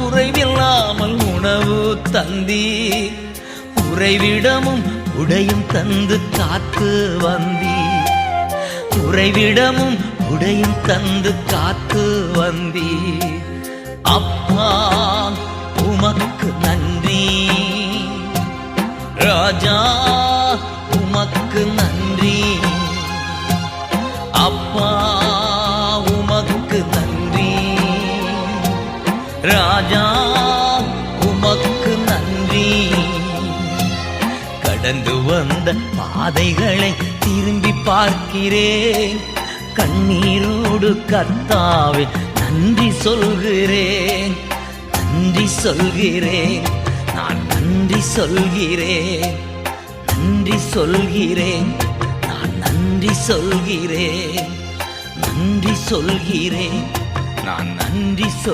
குறைவில்லாமல் உணவு தந்தீர், உறைவிடமும் உடையும் தந்து காத்து வந்தீர், உறைவிடமும் உடையும் தந்து காத்து வந்தீர். அப்பா உமக்கு நன்றி, ராஜா உமக்கு நன்றி, அப்பா உமக்கு நன்றி, ராஜா உமக்கு நன்றி. கடந்து வந்த பாதைகளை திரும்பி பார்க்கிறேன், கண்ணீரோடு கர்த்தாவே நன்றி சொல்கிறேன், நன்றி சொல்கிறேன், நான் நன்றி சொல்கிறேன், நன்றி சொல்கிறேன், நான் நன்றி சொல்கிறேன், நன்றி சொல்கிறேன், நான் நன்றி